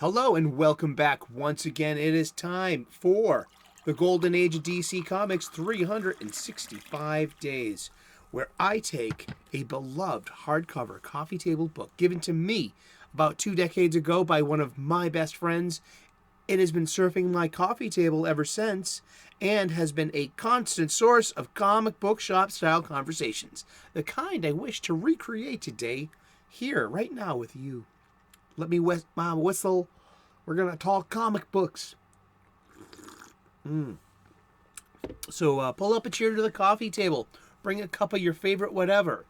Hello and welcome back once again. It is time for the Golden Age of DC Comics 365 Days, where I take a beloved hardcover coffee table book given to me about 2 decades ago by one of my best friends. It has been surfing my coffee table ever since and has been a constant source of comic book shop style conversations, the kind I wish to recreate today here right now with you. Let me whistle. We're going to talk comic books. So pull up a chair to the coffee table. Bring a cup of your favorite whatever.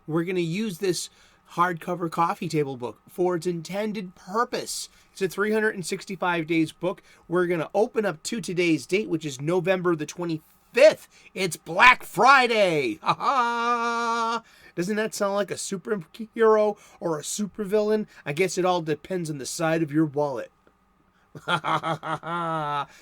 We're going to use this hardcover coffee table book for its intended purpose. It's a 365 days book. We're going to open up to today's date, which is November the 25th. It's Black Friday. Ha ha! Doesn't that sound like a superhero or a supervillain? I guess it all depends on the side of your wallet.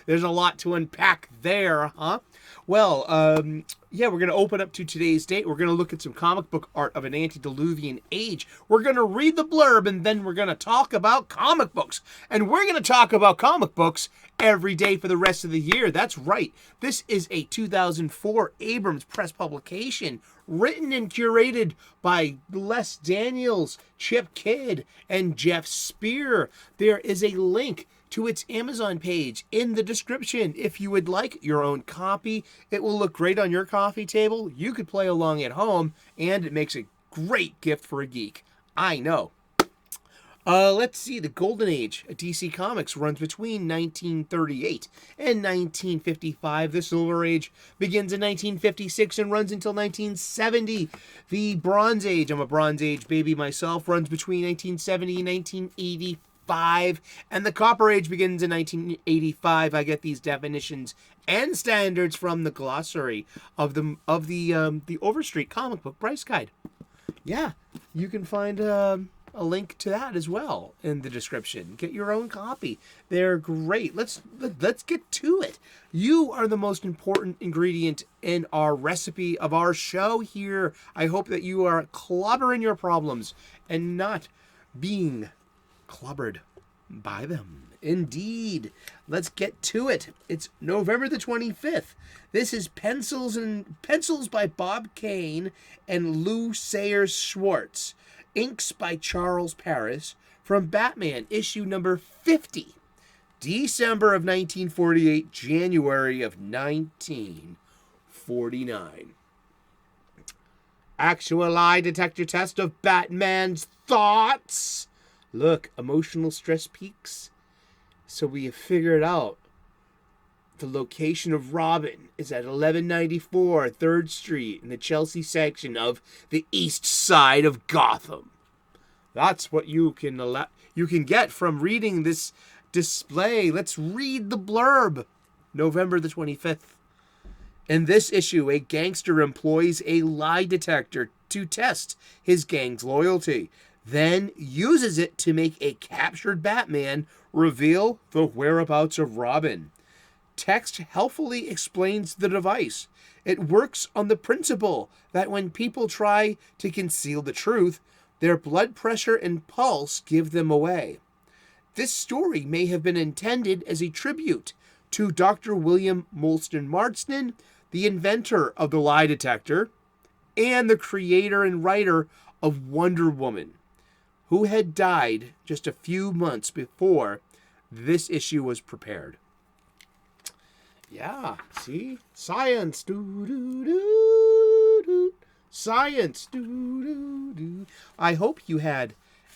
There's a lot to unpack there, huh? Well, we're going to open up to today's date. We're going to look at some comic book art of an antediluvian age. We're going to read the blurb, and then we're going to talk about comic books. And we're going to talk about comic books every day for the rest of the year. That's right. This is a 2004 Abrams press publication, written and curated by Les Daniels, Chip Kidd, and Geoff Spear. There is a link to its Amazon page in the description. If you would like your own copy, it will look great on your coffee table. You could play along at home, and it makes a great gift for a geek. I know. Let's see. The Golden Age of DC Comics runs between 1938 and 1955. The Silver Age begins in 1956 and runs until 1970. The Bronze Age, I'm a Bronze Age baby myself, runs between 1970 and 1985. And the Copper Age begins in 1985. I get these definitions and standards from the glossary of the Overstreet Comic Book Price Guide. Yeah, you can find a link to that as well in the description. Get your own copy. They're great. Let's get to it. You are the most important ingredient in our recipe of our show here. I hope that you are clobbering your problems and not being clobbered by them. Indeed. Let's get to it. It's November the 25th. This is Pencils by Bob Kane and Lou Sayers Schwartz. Inks by Charles Paris from Batman issue number 50. December of 1948, January of 1949. Actual lie detector test of Batman's thoughts. Look, emotional stress peaks. So we have figured out the location of Robin is at 1194 3rd Street in the Chelsea section of the east side of Gotham. That's what you can get from reading this display. Let's read the blurb. November the 25th. In this issue, a gangster employs a lie detector to test his gang's loyalty, then uses it to make a captured Batman reveal the whereabouts of Robin. Text helpfully explains the device. It works on the principle that when people try to conceal the truth, their blood pressure and pulse give them away. This story may have been intended as a tribute to Dr. William Molston Marston, the inventor of the lie detector, and the creator and writer of Wonder Woman, who had died just a few months before this issue was prepared. Yeah, see? Science. Do-do-do-do. Science. Do-do-do. I hope you had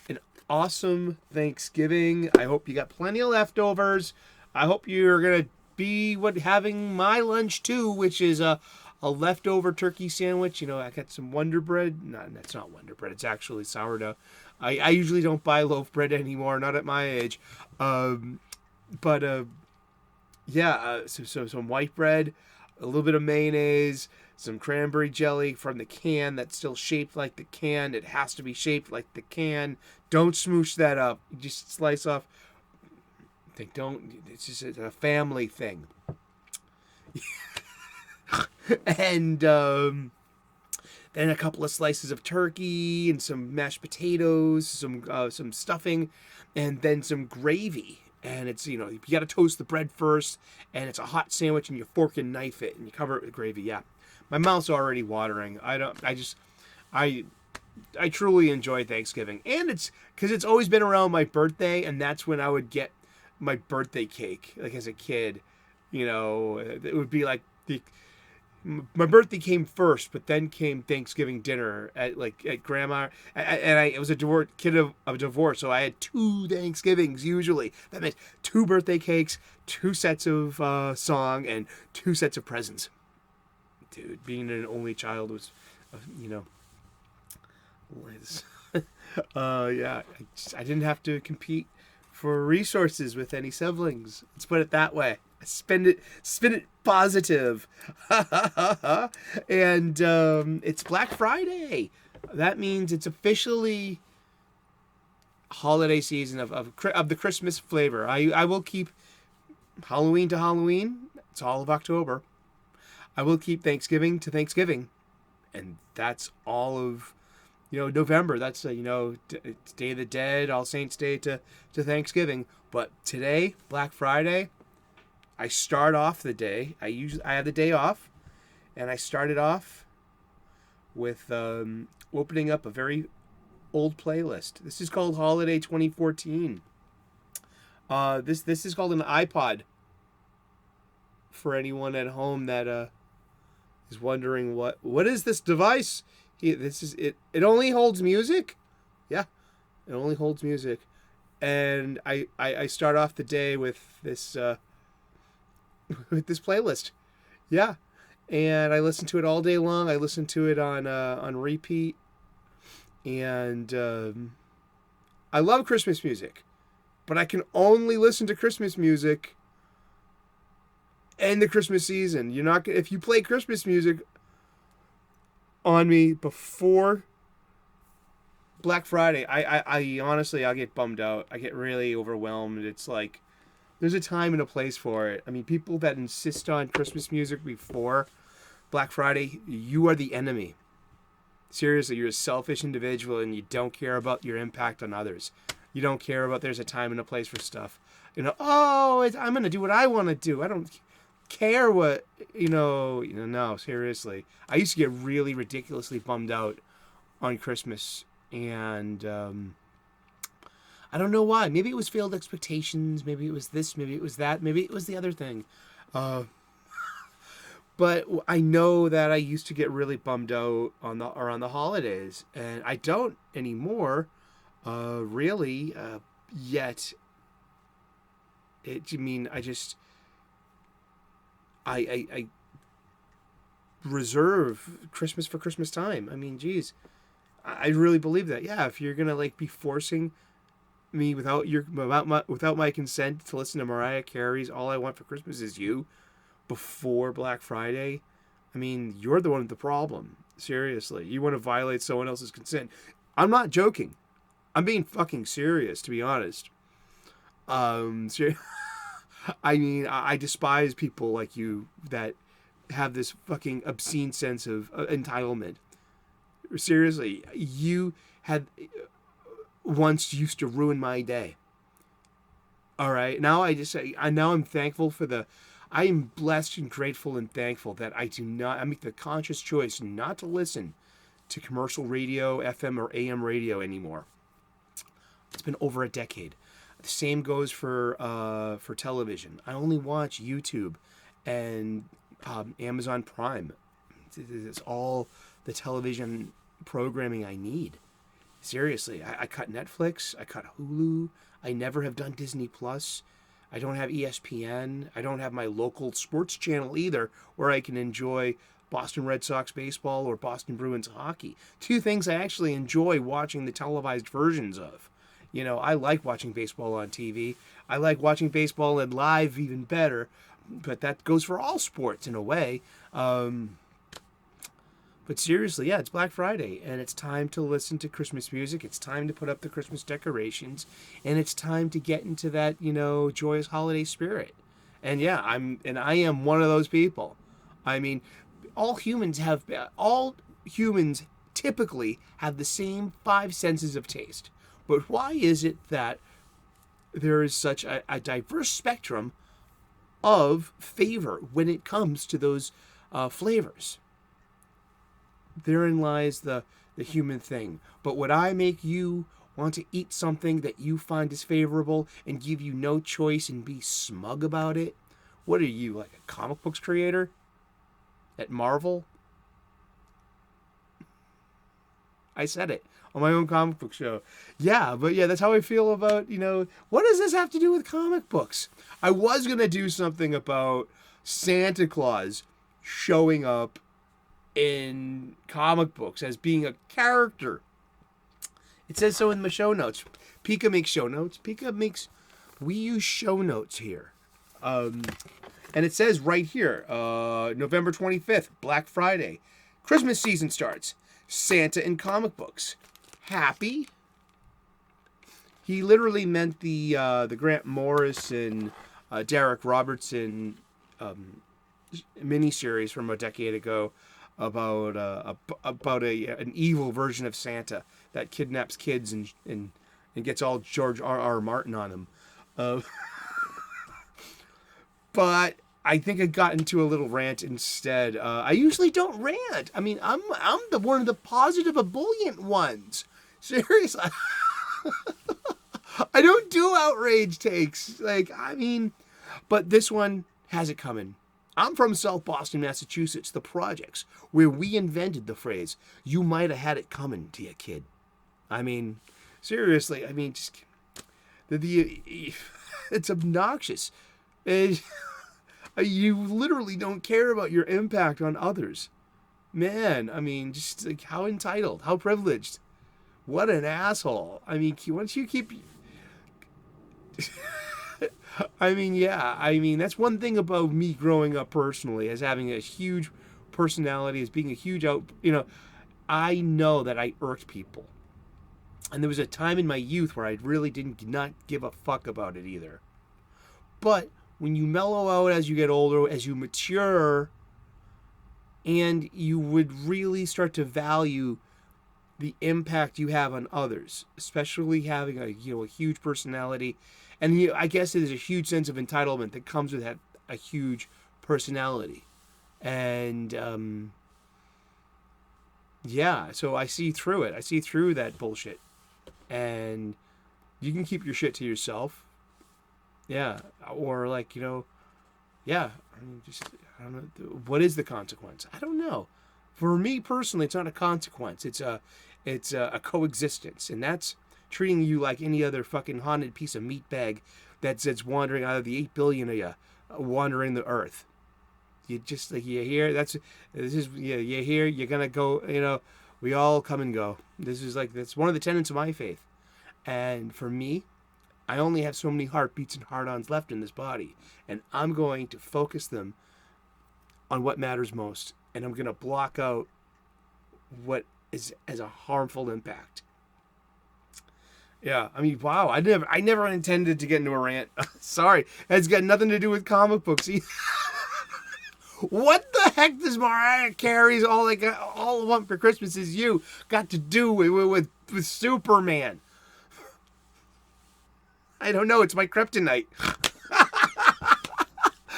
an awesome Thanksgiving. I hope you got plenty of leftovers. I hope you're going to be having my lunch too, which is a leftover turkey sandwich. You know, I got some Wonder Bread. No, that's not Wonder Bread. It's actually sourdough. I usually don't buy loaf bread anymore, not at my age. So some white bread, a little bit of mayonnaise, some cranberry jelly from the can that's still shaped like the can. It has to be shaped like the can. Don't smoosh that up. You just slice off. It's just a family thing. And then a couple of slices of turkey and some mashed potatoes, some stuffing, and then some gravy. And it's, you got to toast the bread first, and it's a hot sandwich, and you fork and knife it, and you cover it with gravy. Yeah, my mouth's already watering. I truly enjoy Thanksgiving, and it's because it's always been around my birthday, and that's when I would get my birthday cake. Like as a kid, it would be like my birthday came first, but then came Thanksgiving dinner at grandma. And I was a kid of a divorce, so I had 2 Thanksgivings usually. That meant 2 birthday cakes, 2 sets of song, and 2 sets of presents. Dude, being an only child was, Liz. Yeah, I didn't have to compete for resources with any siblings. Let's put it that way. Spin it positive. And it's Black Friday. That means it's officially holiday season of the Christmas flavor. I will keep Halloween to Halloween. It's all of October. I will keep Thanksgiving to Thanksgiving. And that's all of November. That's it's Day of the Dead, All Saints Day to Thanksgiving. But today, Black Friday, I start off the day. I have the day off, and I started off with opening up a very old playlist. This is called Holiday 2014. This is called an iPod. For anyone at home that is wondering what is this device? This is it. It only holds music. Yeah, it only holds music, and I start off the day with this. With this playlist. Yeah. And I listen to it all day long. I listen to it on repeat. And I love Christmas music. But I can only listen to Christmas music in the Christmas season. If you play Christmas music on me before Black Friday, I honestly, I'll get bummed out. I get really overwhelmed. It's like there's a time and a place for it. I mean, people that insist on Christmas music before Black Friday, you are the enemy. Seriously, you're a selfish individual, and you don't care about your impact on others. You don't care about there's a time and a place for stuff. I'm going to do what I want to do. I don't care what, no, seriously. I used to get really ridiculously bummed out on Christmas, and I don't know why. Maybe it was failed expectations. Maybe it was this. Maybe it was that. Maybe it was the other thing. But I know that I used to get really bummed out around the holidays, and I don't anymore. Really, yet. I reserve Christmas for Christmas time. I mean, geez, I really believe that. Yeah, if you're gonna be forcing me without my consent to listen to Mariah Carey's "All I Want for Christmas Is You" before Black Friday, I mean, you're the one with the problem. Seriously, you want to violate someone else's consent. I'm not joking. I'm being fucking serious, to be honest. I mean, I despise people like you that have this fucking obscene sense of entitlement. Seriously, you had once used to ruin my day. All right, now I'm thankful I am blessed and grateful and thankful that I make the conscious choice not to listen to commercial radio, FM or AM radio anymore. It's been over a decade. The same goes for television. I only watch YouTube and Amazon Prime. It's all the television programming I need. Seriously, I cut Netflix, I cut Hulu, I never have done Disney Plus, I don't have ESPN, I don't have my local sports channel either, where I can enjoy Boston Red Sox baseball or Boston Bruins hockey. 2 things I actually enjoy watching the televised versions of. I like watching baseball on TV. I like watching baseball in live even better, but that goes for all sports in a way. But seriously, yeah, it's Black Friday, and it's time to listen to Christmas music. It's time to put up the Christmas decorations, and it's time to get into that, joyous holiday spirit. And yeah, I am one of those people. I mean, all humans typically have the same 5 senses of taste. But why is it that there is such a diverse spectrum of favor when it comes to those flavors. Therein lies the human thing. But would I make you want to eat something that you find is favorable and give you no choice and be smug about it? What are you, like a comic books creator at Marvel? I said it on my own comic book show. Yeah, but yeah, that's how I feel about, what does this have to do with comic books? I was going to do something about Santa Claus showing up in comic books as being a character. It says so in the show notes. Pika makes show notes. We use show notes here. And it says right here, November 25th, Black Friday. Christmas season starts. Santa in comic books. Happy? He literally meant the Grant Morrison, Derek Robertson miniseries from a decade ago about an evil version of Santa that kidnaps kids and gets all George R.R. Martin on him. But I think I got into a little rant instead. I usually don't rant. I mean, I'm the one of the positive, ebullient ones. Seriously. I don't do outrage takes. But this one has it coming. I'm from South Boston, Massachusetts, the projects, where we invented the phrase, "You might have had it coming to you, kid." I mean, seriously, just it's obnoxious. You literally don't care about your impact on others. Man, just like how entitled, how privileged. What an asshole. Once you keep... that's one thing about me growing up personally, as having a huge personality, as being a huge I know that I irked people. And there was a time in my youth where I really did not give a fuck about it either. But when you mellow out as you get older, as you mature, and you would really start to value the impact you have on others, especially having a huge personality. And I guess there's a huge sense of entitlement that comes with that, a huge personality. And so I see through it. I see through that bullshit. And you can keep your shit to yourself. Yeah. Or I don't know. What is the consequence? I don't know. For me personally, it's not a consequence. It's a coexistence. And that's treating you like any other fucking haunted piece of meat bag that's wandering out of the 8 billion of you, wandering the earth. You just, you hear, you hear, you're going to go, we all come and go. That's one of the tenets of my faith. And for me, I only have so many heartbeats and hard-ons left in this body. And I'm going to focus them on what matters most. And I'm going to block out what is as a harmful impact. Yeah, wow, I never intended to get into a rant. Sorry, it's got nothing to do with comic books. What the heck does Mariah Carey's All I Want for Christmas Is You got to do with Superman? I don't know, it's my kryptonite.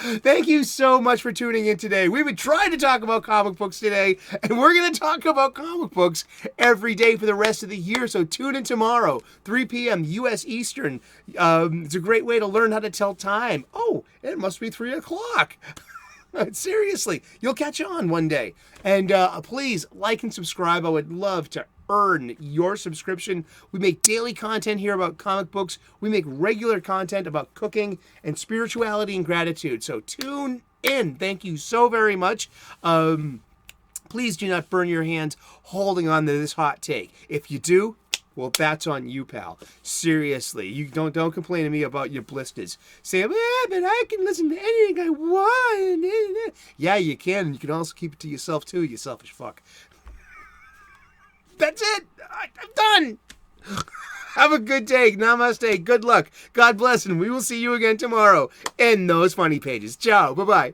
Thank you so much for tuning in today. We've been trying to talk about comic books today, and we're going to talk about comic books every day for the rest of the year. So tune in tomorrow, 3 p.m. U.S. Eastern. It's a great way to learn how to tell time. Oh, it must be 3 o'clock. Seriously, you'll catch on one day. And please like and subscribe. I would love to earn your subscription. We make daily content here about comic books. We make regular content about cooking and spirituality and gratitude. So tune in. Thank you so very much. Please do not burn your hands holding on to this hot take. If you do, well, that's on you, pal. Seriously, you don't complain to me about your blisters. Say, but I can listen to anything I want. Yeah, you can. And you can also keep it to yourself too, you selfish fuck. That's it. I'm done. Have a good day. Namaste. Good luck. God bless, and we will see you again tomorrow in those funny pages. Ciao. Bye-bye.